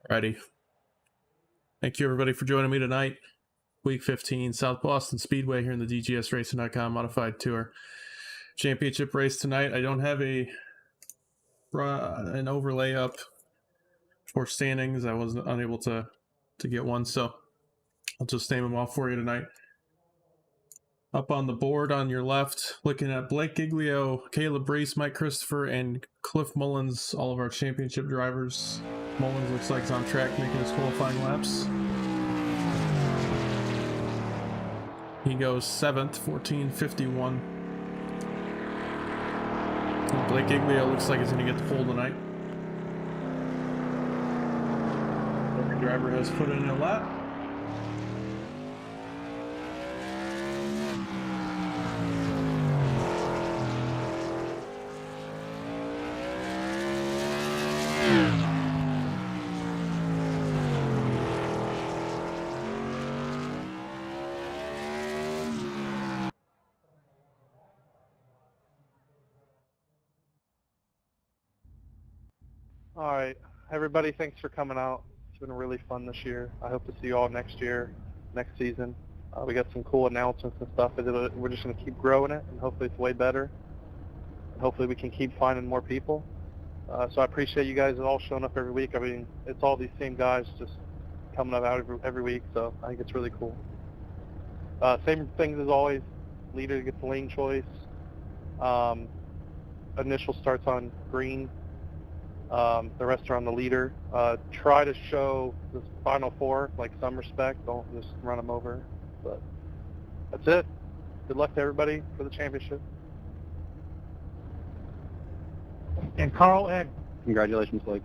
Alrighty. Thank you everybody for joining me tonight. Week 15, South Boston Speedway here in the DGSRacing.com Modified Tour Championship race tonight. I don't have an overlay up for standings. I was unable to get one, so I'll just name them off for you tonight. Up on the board on your left, looking at Blake Giglio, Caleb Reese, Mike Christopher, and Cliff Mullins, all of our championship drivers. Mullins looks like he's on track making his qualifying laps. He goes 7th, 14:51. Blake Giglio looks like he's going to get the pole tonight. Every driver has put in a lap. All right, everybody, thanks for coming out. It's been really fun this year. I hope to see you all next year, next season. We got some cool announcements and stuff. We're just going to keep growing it, and hopefully it's way better. And hopefully we can keep finding more people. So I appreciate you guys all showing up every week. I mean, it's all these same guys just coming up out every week, so I think it's really cool. Same things as always. Leader gets the lane choice. Initial starts on green. The rest are on the leader. Try to show the final four like some respect. Don't just run them over. But that's it. Good luck to everybody for the championship. And Carl Egg. Congratulations, Blake.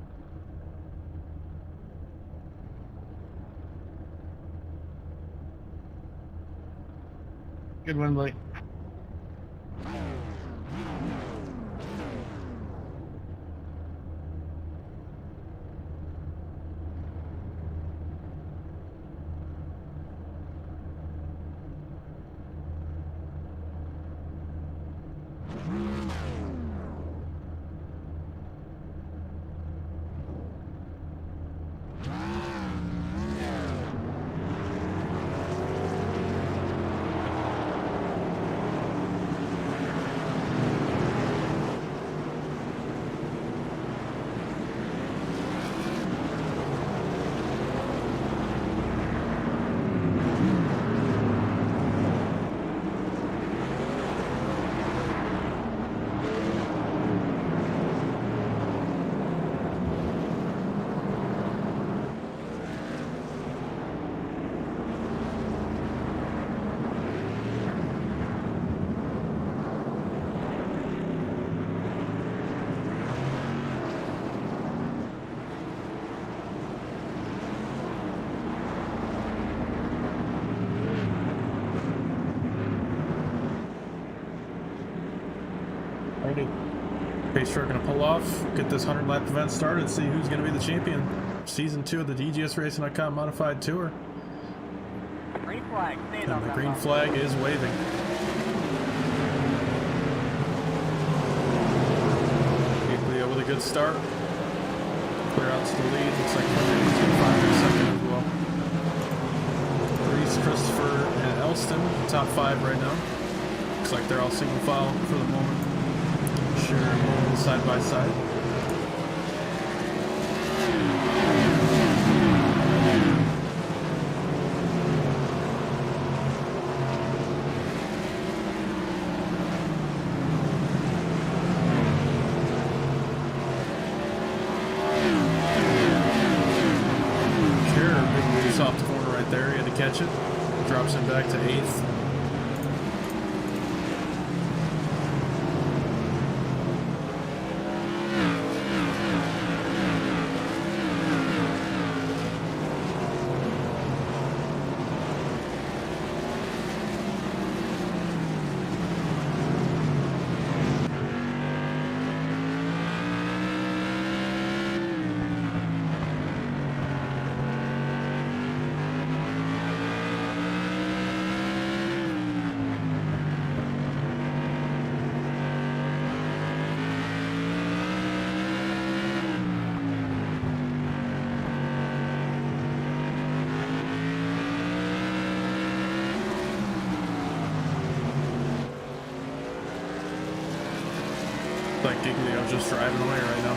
Good one, Blake. Pacer going to pull off, get this 100-lap event started, and see who's going to be the champion. Season 2 of the DGSRacing.com Modified Tour. Green flag. And the green flag is waving. Giglio with a good start. Clear out to the lead. Looks like Monday is 5 as well. Reese, Christopher, and Elston, top 5 right now. Looks like they're all single file for the moment. Sure, rolling side by side. Sure, big release off the corner right there. He had to catch it. Drops him back to 8th. Giglio just driving away right now.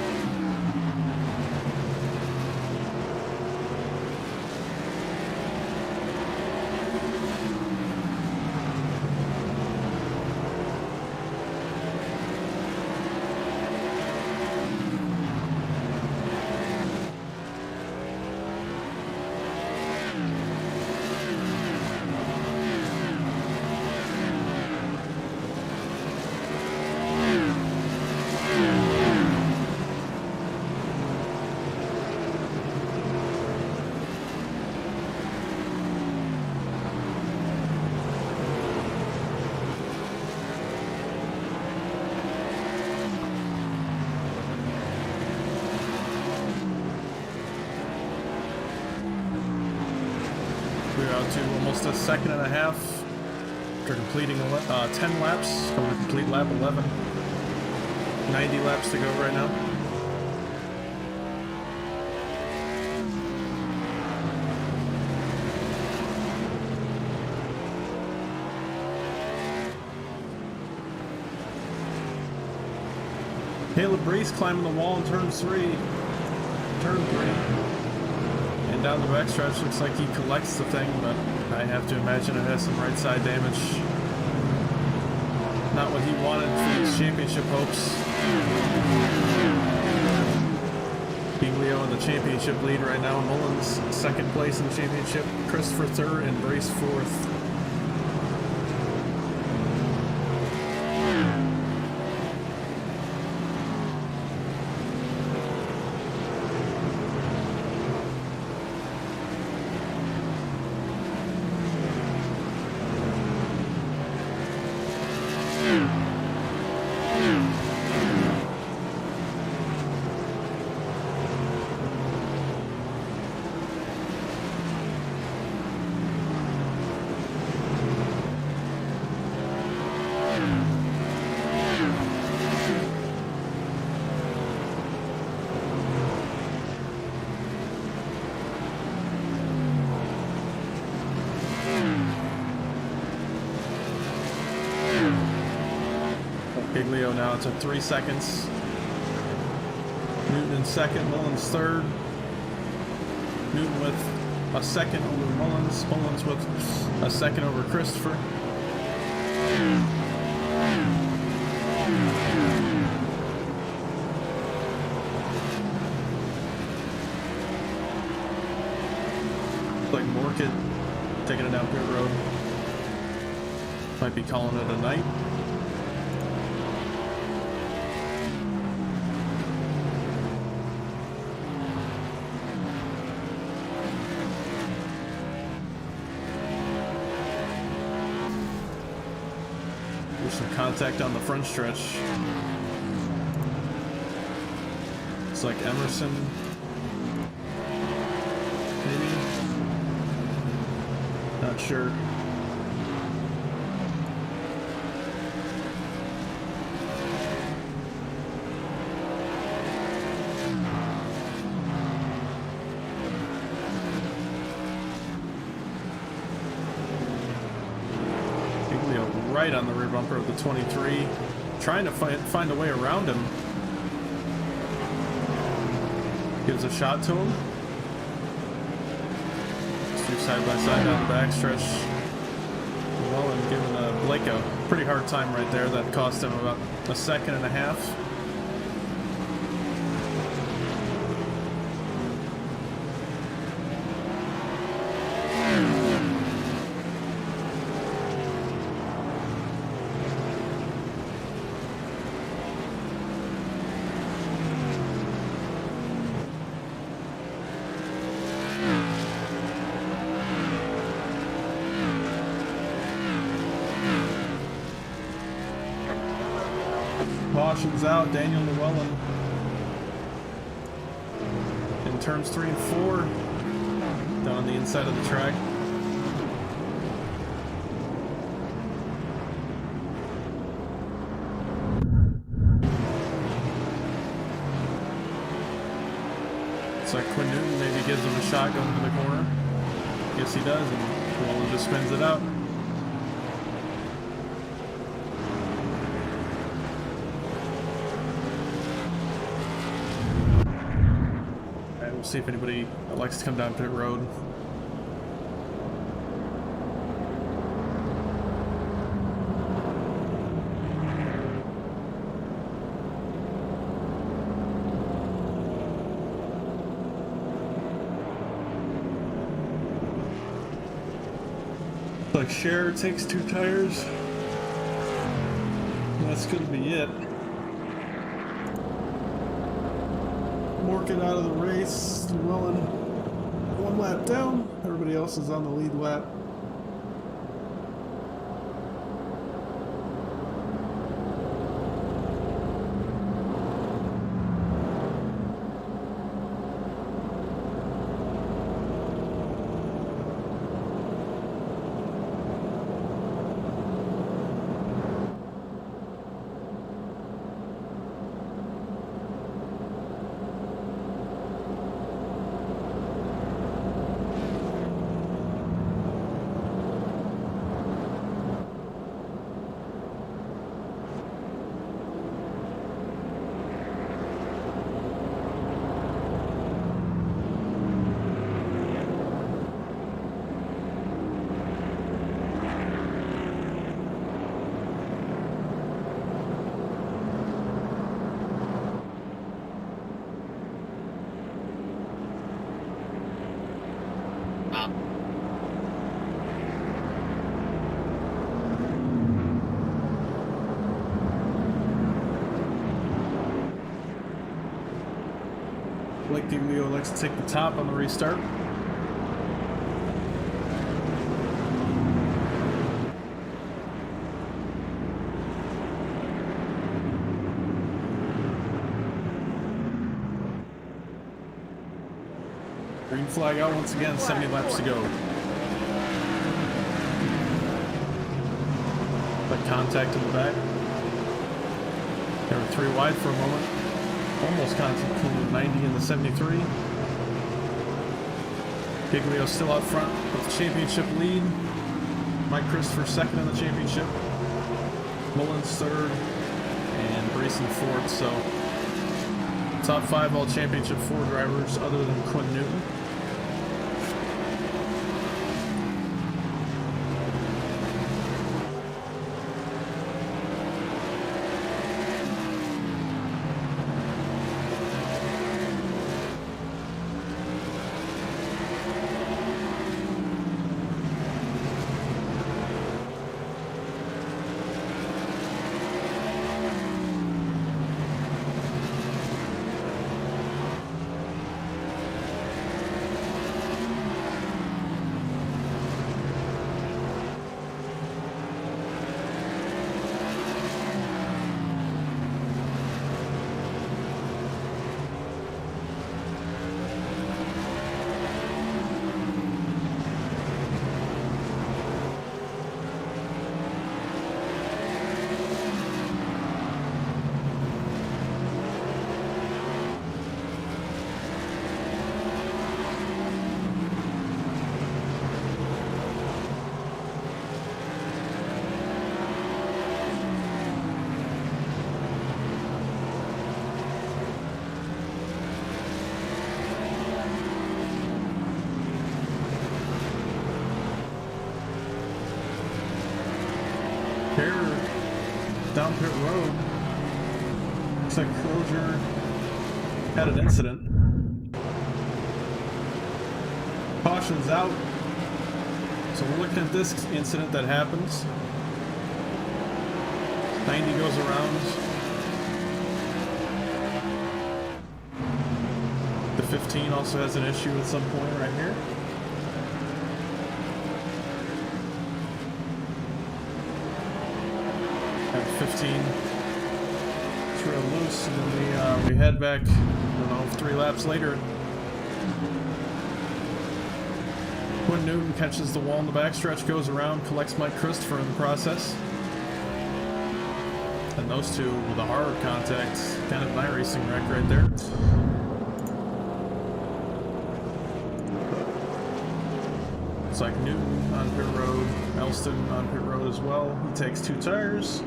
We're out to almost a second and a half after completing 10 laps. Going to complete lap 11. 90 laps to go right now. Caleb Brees climbing the wall in turn 3. Turn 3. And down the backstretch, looks like he collects the thing, but I have to imagine it has some right side damage. Not what he wanted for his championship hopes. Giglio in the championship lead right now. Mullins second place in the championship. Christopher third and Brace fourth. Giglio now to 3 seconds. Newton in second, Mullins third. Newton with a second over Mullins. Mullins with a second over Christopher. Looks like Morkett taking it down pit road. Might be calling it a night. Some contact on the front stretch. It's like Emerson, maybe? Not sure. Right on the rear bumper of the 23, trying to find a way around him. Gives a shot to him. Two side by side down the backstretch. Well, and giving Blake a pretty hard time right there. That cost him about a second and a half. Cautions out, Daniel Llewellyn. In turns 3 and 4, down on the inside of the track. It's like Quinn Newton maybe gives him a shot going to the corner. Yes, he does, and Llewellyn just spins it out. We'll see if anybody likes to come down pit road. Like Cher takes 2 tires. That's gonna be it. Morgan out of the race, Llewellyn 1 lap down. Everybody else is on the lead lap. Blake DeLeo likes to take the top on the restart. Green flag out once again, 70 laps to go. Like contact in the back. They were 3 wide for a moment. Almost contact between the 90 and the 73. Giglio still out front with the championship lead. Mike Christopher second in the championship. Mullins third. And Brayson fourth. So top 5 all championship 4 drivers other than Quinn Newton. Down pit road. Looks like Crozier had an incident. Caution's out. So we're looking at this incident that happens. 90 goes around. The 15 also has an issue at some point right here. Have 15 trail loose, and then we head back, I don't know, 3 laps later. Quinn Newton catches the wall in the backstretch, goes around, collects Mike Christopher in the process. And those two with a hard contact, kind of an iRacing wreck right there. It's like Newton on pit road, Elston on pit road as well. He takes 2 tires.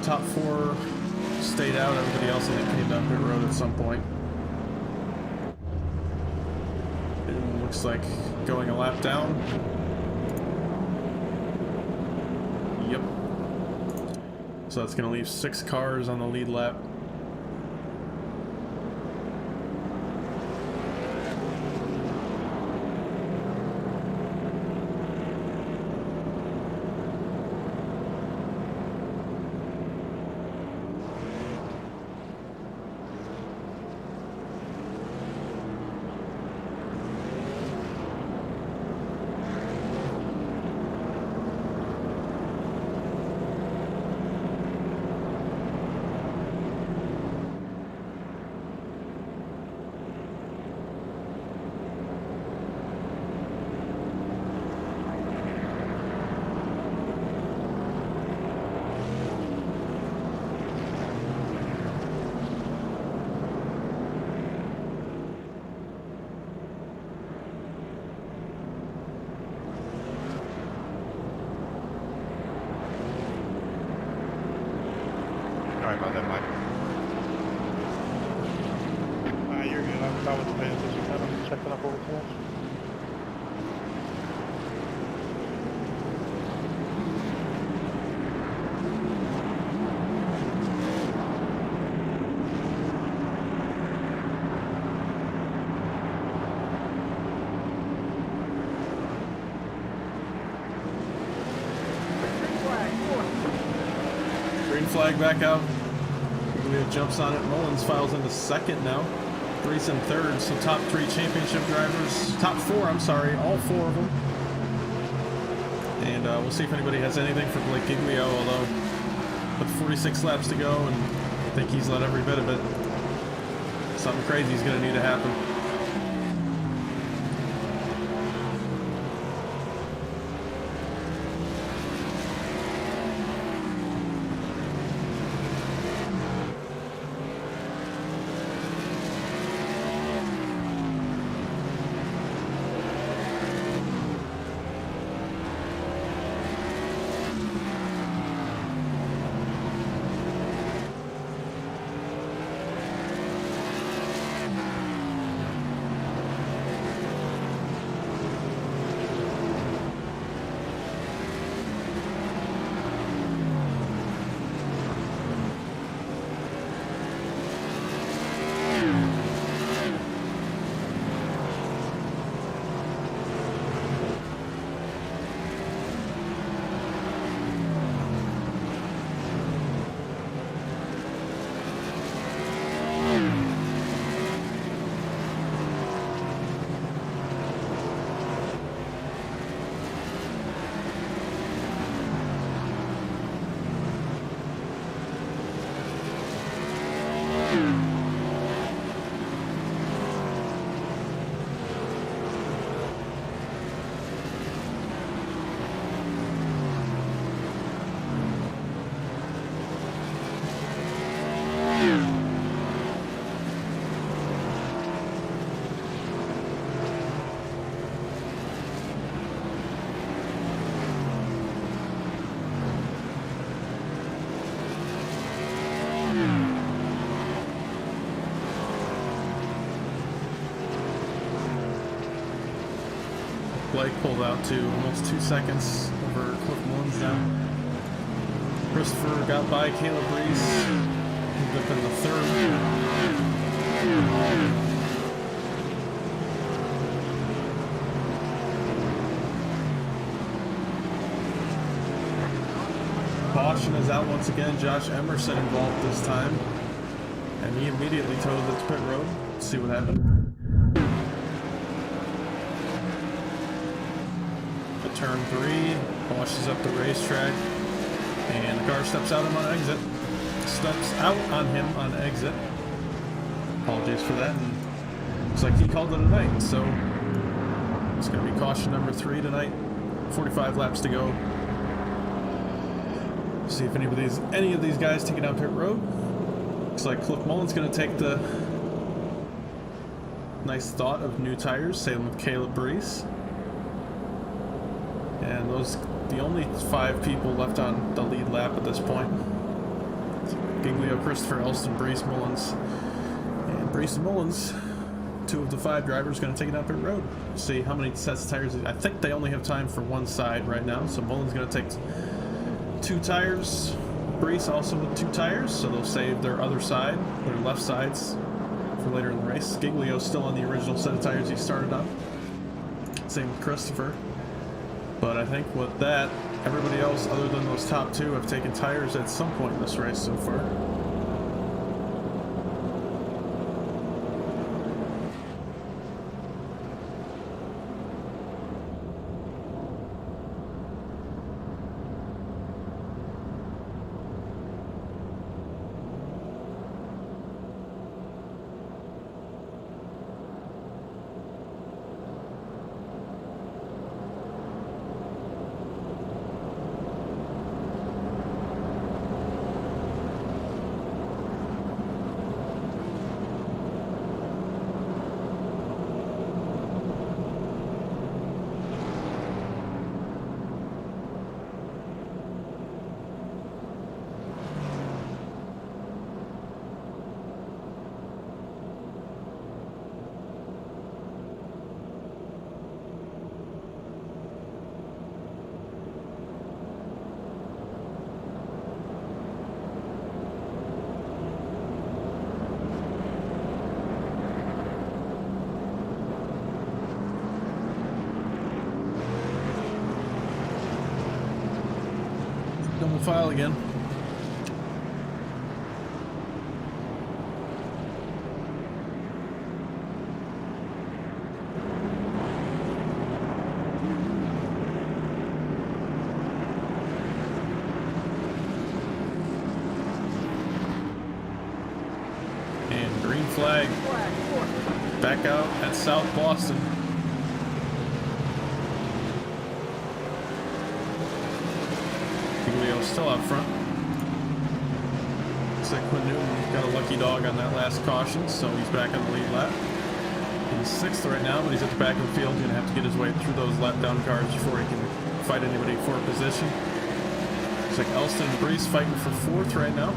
Top 4 stayed out. Everybody else I think came down pit road at some point. It looks like going a lap down. Yep. So that's going to leave 6 cars on the lead lap. Sorry about that, Mike. You're good. I wasn't paying attention. I'm checking up over too much. Green flag back out. Giglio jumps on it. Mullins files into second now. Brees in third. So top 3 championship drivers. Top 4, I'm sorry. All 4 of them. And we'll see if anybody has anything for Blake Giglio, although with 46 laps to go, and I think he's let every bit of it. Something crazy is going to need to happen. Blake pulled out to almost 2 seconds over Cliff Mullins now. Christopher got by Caleb Reese, moved up in the third. Caution is out once again. Josh Emerson involved this time, and he immediately towed the pit road. Let's see what happened. Turn 3, washes up the racetrack, and the car steps out on exit. Steps out on him on exit. Apologies for that. And looks like he called it a night, so it's going to be caution number 3 tonight. 45 laps to go. See if any of these guys take it down pit road. Looks like Cliff Mullins going to take the nice thought of new tires. Same with Caleb Reese. And those the only 5 people left on the lead lap at this point. Giglio, Christopher, Elston, Brees, Mullins. And Brees and Mullins 2 of the 5 drivers going to take it out pit road. See how many sets of tires. I think they only have time for one side right now, so Mullen's going to take 2 tires. Brees also with 2 tires, so they'll save their other side, their left sides, for later in the race. Giglio's still on the original set of tires he started on. Same with Christopher. But I think with that, everybody else other than those top 2 have taken tires at some point in this race so far. Double file again. And green flag. Back out at South Boston. Still out front. Looks like Quinn Newton got a lucky dog on that last caution, so he's back on the lead lap. He's 6th right now, but he's at the back of the field. He's going to have to get his way through those lap down cars before he can fight anybody for a position. Looks like Elston and Brees fighting for 4th right now.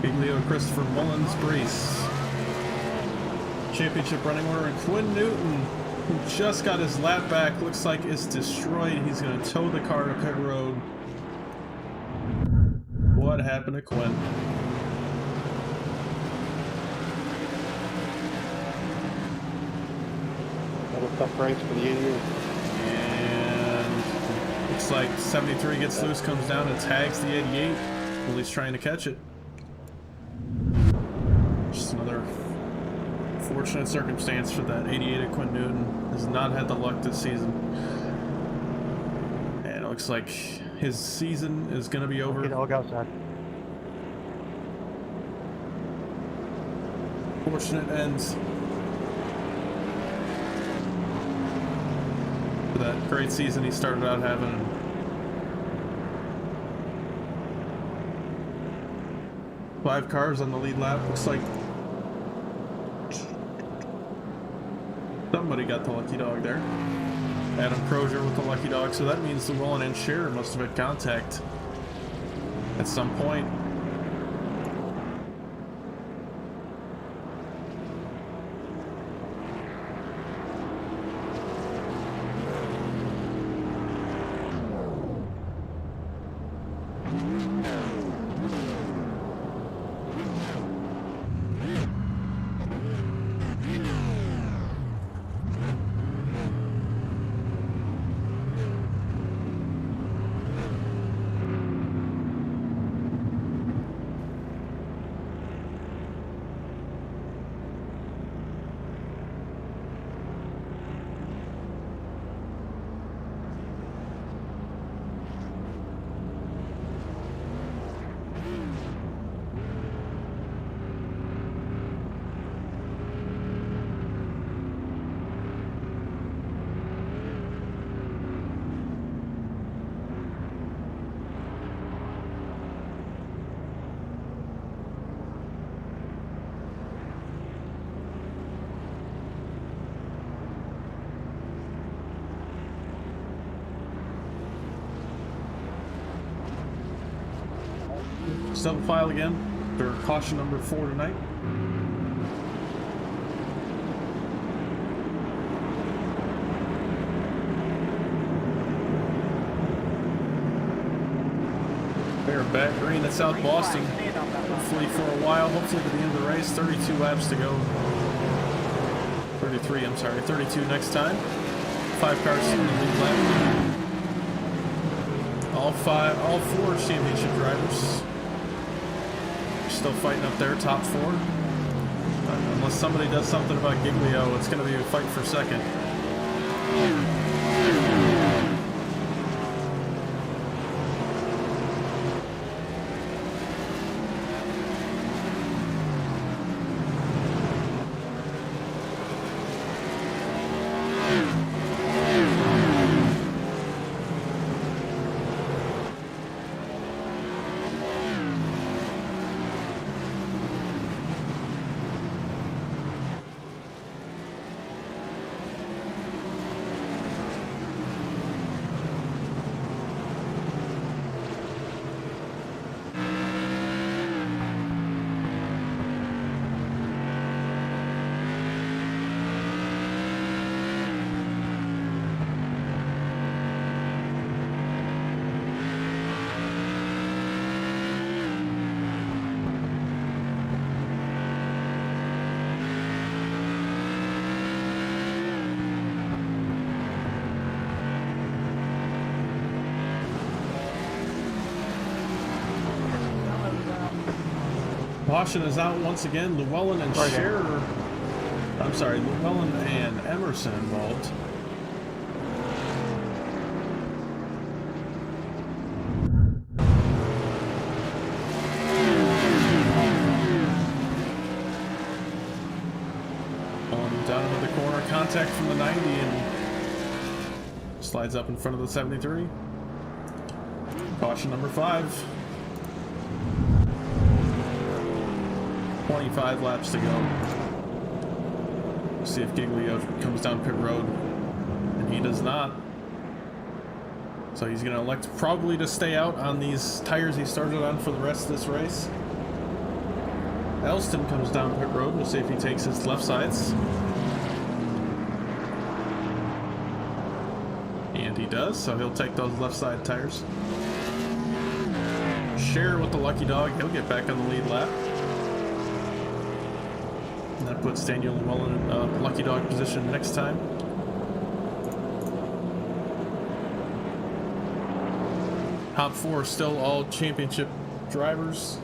Giglio, Christopher, Mullins, Brees. Championship running order, and Quinn Newton, who just got his lap back, looks like it's destroyed. He's going to tow the car to pit road. What happened to Quinn? Another tough race for the 88. And looks like 73 gets loose, comes down and tags the 88 while he's trying to catch it. Just another fortunate circumstance for that 88 at Quinn Newton. Has not had the luck this season. And it looks like his season is going to be over. Get all outside. Fortunate ends for that great season he started out having. 5 cars on the lead lap. Looks like somebody got the lucky dog there. Adam Crozier with the lucky dog, so that means the Roland and Scherer must have had contact at some point. double file again for caution number 4 tonight. They're back green at South Boston. Hopefully for a while, hopefully to the end of the race. 32 laps to go. 33, I'm sorry, 32 next time. 5 cars on the lead lap. All 4 championship drivers still fighting up there, top 4. Unless somebody does something about Giglio, it's going to be a fight for second. Caution is out once again. Llewellyn and Scherer. I'm sorry, Llewellyn and Emerson involved. Down into the corner, contact from the 90 and slides up in front of the 73. Caution number 5. 25 laps to go. See if Giglio comes down pit road, and he does not. So he's going to elect probably to stay out on these tires he started on for the rest of this race. Elston comes down pit road. We'll see if he takes his left sides. And he does, so he'll take those left side tires. Scherer with the lucky dog, he'll get back on the lead lap. And that puts Daniel Llewellyn in lucky dog position next time. Top 4 still all championship drivers.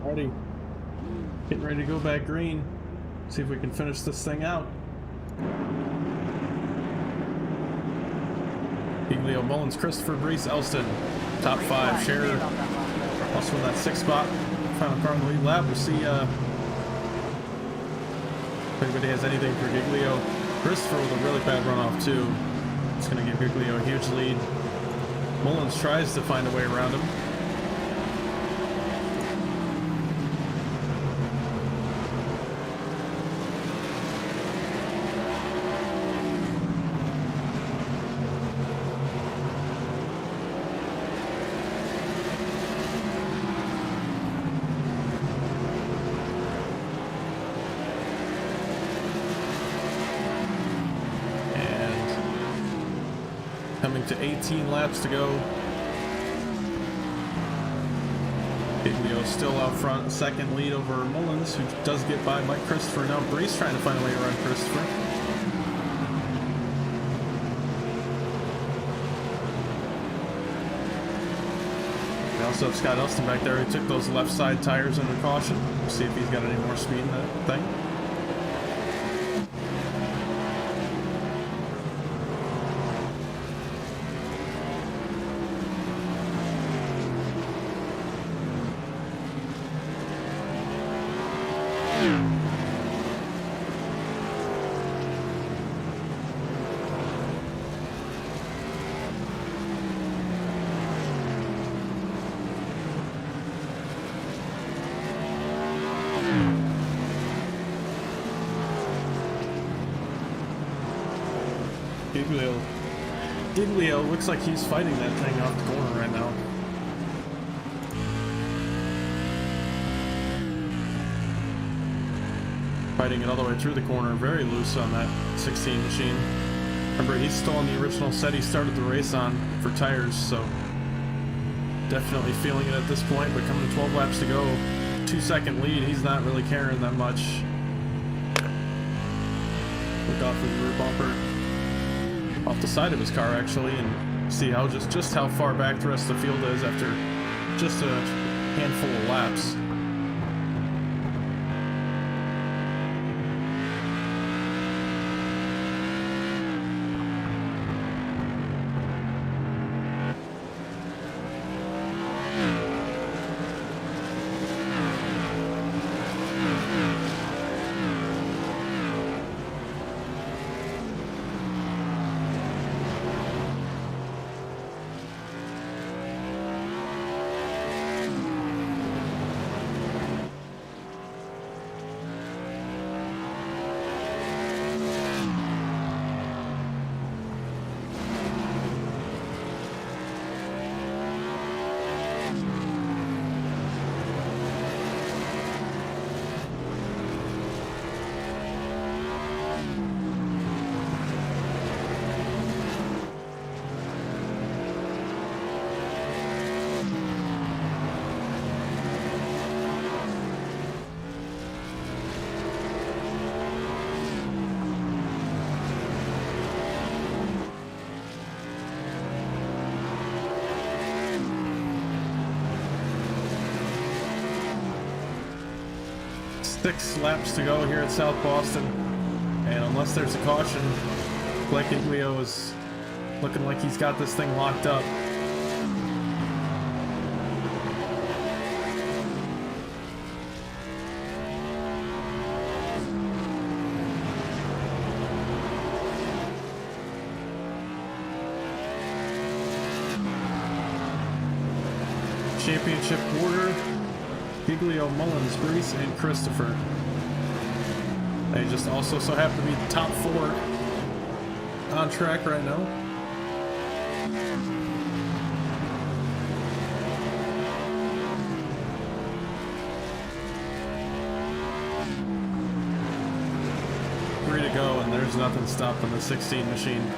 Alrighty. Getting ready to go back green. See if we can finish this thing out. Giglio, Mullins, Christopher, Brees, Elston. Top 5. Scherer also in that 6th spot. Final car on the lead lap. We'll see if anybody has anything for Giglio. Christopher with a really bad runoff too. It's going to give Giglio a huge lead. Mullins tries to find a way around him. climbing to 18 laps to go. Giglio still out front, second lead over Mullins, who does get by Mike Christopher. Now Brees trying to find a way around Christopher. We also have Scott Elston back there. He took those left side tires under caution. See if he's got any more speed in that thing. Giglio looks like he's fighting that thing off the corner right now. Fighting it all the way through the corner, very loose on that 16 machine. Remember, he's still on the original set he started the race on for tires, so definitely feeling it at this point, but coming to 12 laps to go, 2-second lead, he's not really caring that much. Look off his rear bumper. Off the side of his car actually, and see how just how far back the rest of the field is after just a handful of laps. Six laps to go here at South Boston, and unless there's a caution, Blake Giglio is looking like he's got this thing locked up. Championship order: Giglio, Mullins, Brees, and Christopher. They just also so happen to be the top four on track right now. Three to go, and there's nothing stopping the 16 machine.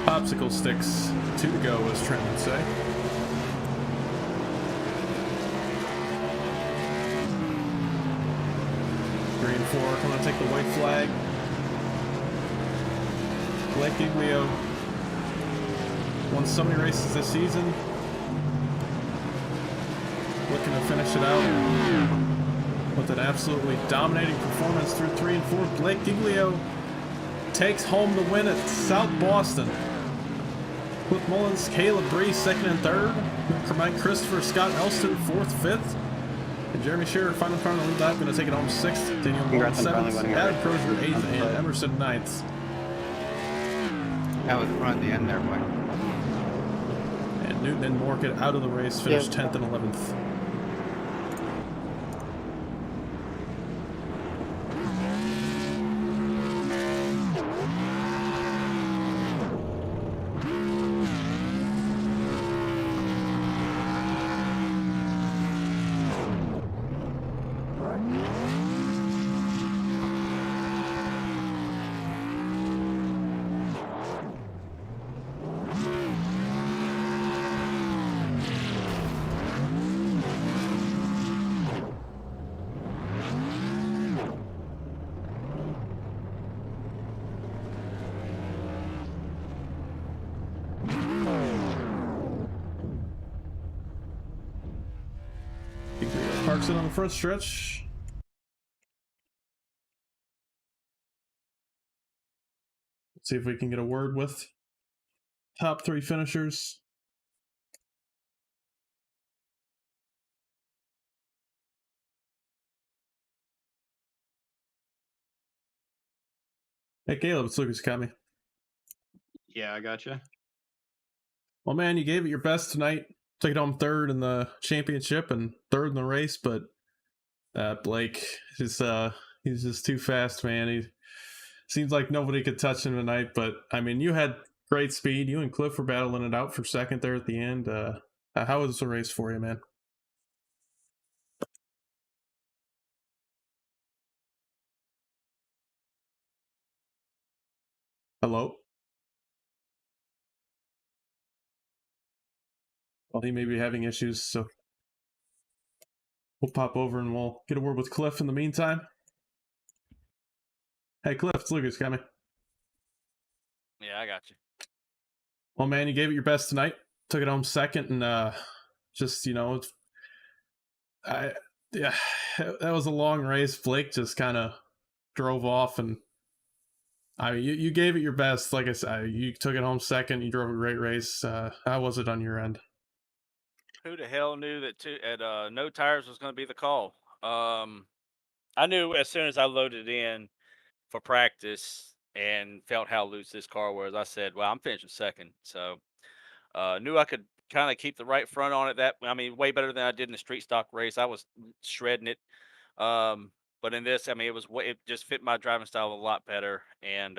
Popsicle sticks, 2 to go, as Trent would say. Green 4 coming to take the white flag. Blake Giglio won so many races this season. Looking to finish it out with an absolutely dominating performance through 3 and 4. Blake Giglio takes home the win at South Boston. With Mullins, Caleb Brees second and third. Mike Christopher, Scott Elston fourth, fifth. And Jeremy Shearer, final car on the lead lap, going to take it home sixth. Daniel Mullins seventh. Adam Crozier eighth, and Emerson ninth. That was fun at the end there, Mike. And Newton and Morkett out of the race, finished 10th and 11th. for a stretch. Let's see if we can get a word with top 3 finishers. Hey, Caleb, it's Lucas Kami. Yeah, I gotcha. Well, man, you gave it your best tonight. Took it home third in the championship and third in the race, but Blake is he's just too fast, man. He seems like nobody could touch him tonight. But I mean, you had great speed. You and Cliff were battling it out for second there at the end. How was the race for you, man? Hello? Well, he may be having issues, so we'll pop over and we'll get a word with Cliff in the meantime. Hey, Cliff, it's Lucas coming. Yeah, I got you. Well, man, you gave it your best tonight. Took it home second, and just yeah, that was a long race. Blake just kind of drove off, and I mean, you gave it your best. Like I said, you took it home second. You drove a great race. How was it on your end? Who the hell knew that no tires was going to be the call? I knew as soon as I loaded in for practice and felt how loose this car was. I said, "Well, I'm finishing second." So knew I could kind of keep the right front on it. Way better than I did in the street stock race. I was shredding it. But in this, it just fit my driving style a lot better. And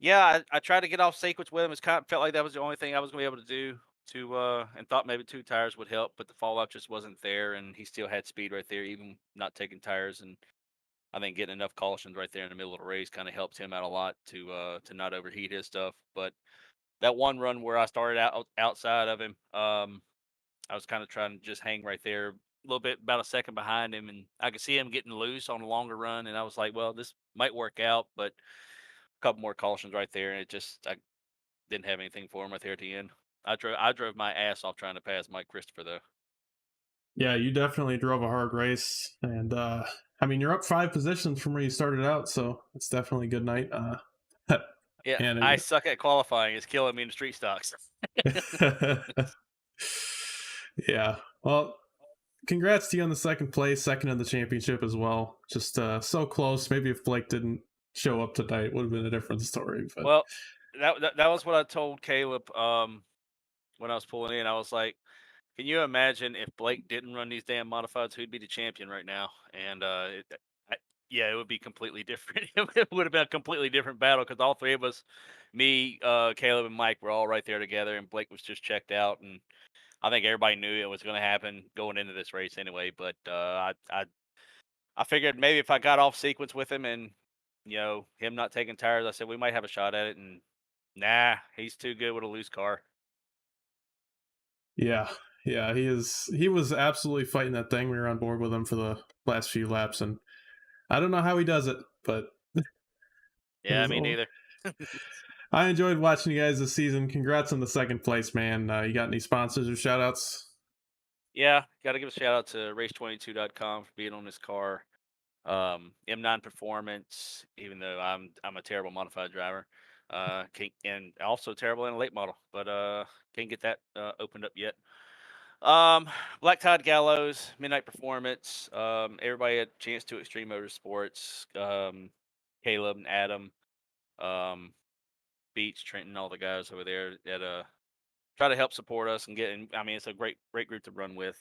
yeah, I tried to get off sequence with him. It's kind of felt like that was the only thing I was gonna be able to do and thought maybe 2 tires would help, but the fallout just wasn't there, and he still had speed right there, even not taking tires. And I think getting enough cautions right there in the middle of the race kind of helped him out a lot to not overheat his stuff. But that one run where I started outside of him, I was kind of trying to just hang right there, a little bit about a second behind him, and I could see him getting loose on a longer run, and I was like, well, this might work out, but a couple more cautions right there, and I didn't have anything for him right there at the end. I drove my ass off trying to pass Mike Christopher though. Yeah, you definitely drove a hard race, and I mean, you're up 5 positions from where you started out, so it's definitely a good night. Yeah, and I suck at qualifying. It's killing me in the street stocks. yeah, well, congrats to you on the second place, second in the championship as well. Just so close. Maybe if Blake didn't show up tonight, would have been a different story. But Well, that was what I told Caleb when I was pulling in. I was like, can you imagine if Blake didn't run these damn modifieds, who'd be the champion right now? And yeah, it would be completely different. It would have been a completely different battle because all three of us, me, Caleb, and Mike, were all right there together, and Blake was just checked out. And I think everybody knew it was going to happen going into this race anyway. But I figured maybe if I got off sequence with him and him not taking tires, I said we might have a shot at it. And nah, he's too good with a loose car. yeah, he was absolutely fighting that thing. We were on board with him for the last few laps, and I don't know how he does it, but Yeah, me neither. I enjoyed watching you guys this season. Congrats on the second place, man. You got any sponsors or shout outs? Yeah, got to give a shout out to race22.com for being on this car. M9 Performance, even though I'm a terrible modified driver, and also terrible in a late model, but can't get that opened up yet. Black Tide Gallows, Midnight Performance, everybody at Chance to Extreme Motorsports, Caleb and Adam, um, Beach, Trenton, all the guys over there that try to help support us and it's a great group to run with.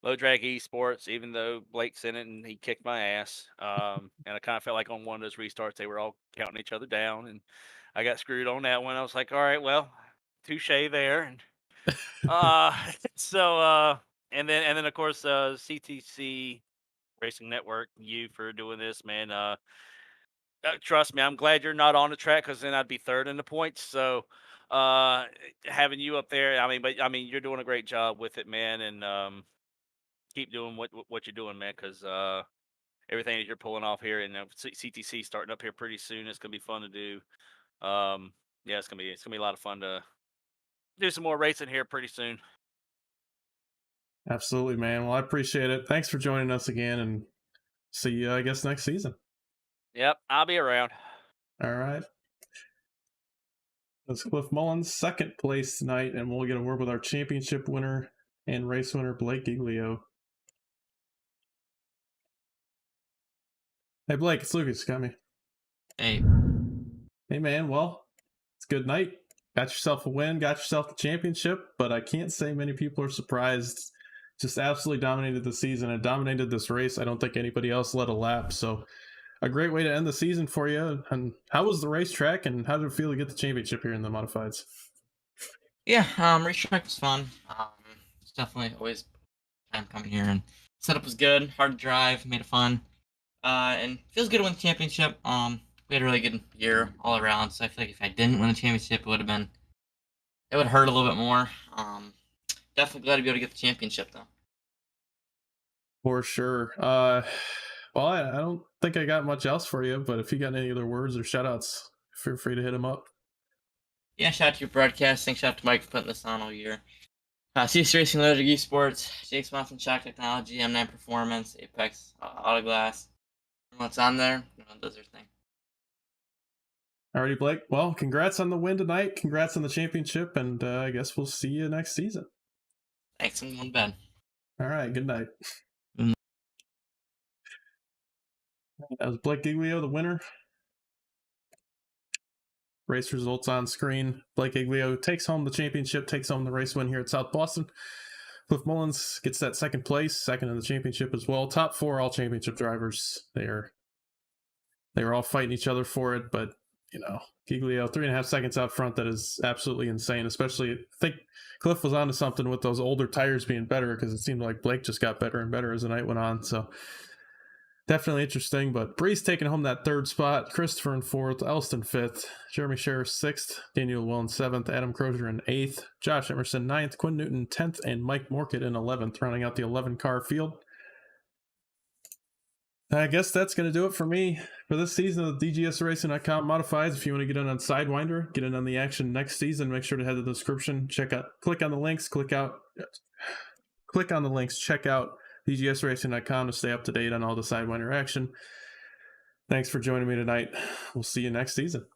Low Drag Esports, even though Blake's in it and he kicked my ass, and I kind of felt like on one of those restarts they were all counting each other down, and I got screwed on that one. I was like, all right, well, touche there, and uh, so and then of course CTC Racing Network, you for doing this, man. Trust me, I'm glad you're not on the track because then I'd be third in the points. So, having you up there, you're doing a great job with it, man, and keep doing what you're doing, man, because everything that you're pulling off here and CTC starting up here pretty soon. It's gonna be fun to do. Yeah, it's gonna be a lot of fun to do some more racing here pretty soon. Absolutely, man. Well, I appreciate it. Thanks for joining us again, and see you, I guess, next season. Yep, I'll be around. All right. That's Cliff Mullins, second place tonight, and we'll get a word with our championship winner and race winner, Blake Giglio. Hey, Blake, it's Lucas. Got me. Hey, Hey, man. Well, it's a good night. Got yourself a win, got yourself the championship, but I can't say many people are surprised. Just absolutely dominated the season and dominated this race. I don't think anybody else led a lap. So, a great way to end the season for you. And how was the racetrack, and how did it feel to get the championship here in the modifieds? yeah, racetrack was fun. It's definitely always time coming here, and setup was good, hard to drive, made it fun, and feels good to win the championship. We had a really good year all around, so I feel like if I didn't win the championship, it would hurt a little bit more. Definitely glad to be able to get the championship though. For sure. Well, I don't think I got much else for you, but if you got any other words or shout outs, feel free to hit them up. Yeah, shout out to your broadcasting, shout out to Mike for putting this on all year. CS Racing, Logic Esports, Jake Swanson, Shock Technology, M9 Performance, Apex, Autoglass. What's on there? Does their thing. Alrighty, Blake. Well, congrats on the win tonight. Congrats on the championship, and I guess we'll see you next season. Thanks, I'm going to bed. All right, good night. Mm. That was Blake Giglio, the winner. Race results on screen. Blake Giglio takes home the championship, takes home the race win here at South Boston. Cliff Mullins gets that second place, second in the championship as well. Top four all championship drivers. They were all fighting each other for it, but Giglio 3.5 seconds out front. That is absolutely insane. Especially, I think Cliff was onto something with those older tires being better, because it seemed like Blake just got better and better as the night went on. So definitely interesting. But Breeze taking home that third spot, Christopher in fourth, Elston fifth, Jeremy Scherer sixth, Daniel Will in seventh, Adam Crozier in eighth, Josh Emerson ninth, Quinn Newton 10th, and Mike Morkett in 11th, rounding out the 11-car field. I guess that's going to do it for me for this season of DGSRacing.com Modifieds. If you want to get in on Sidewinder, get in on the action next season, make sure to head to the description, click on the links, click on the links, check out DGSRacing.com to stay up to date on all the Sidewinder action. Thanks for joining me tonight. We'll see you next season.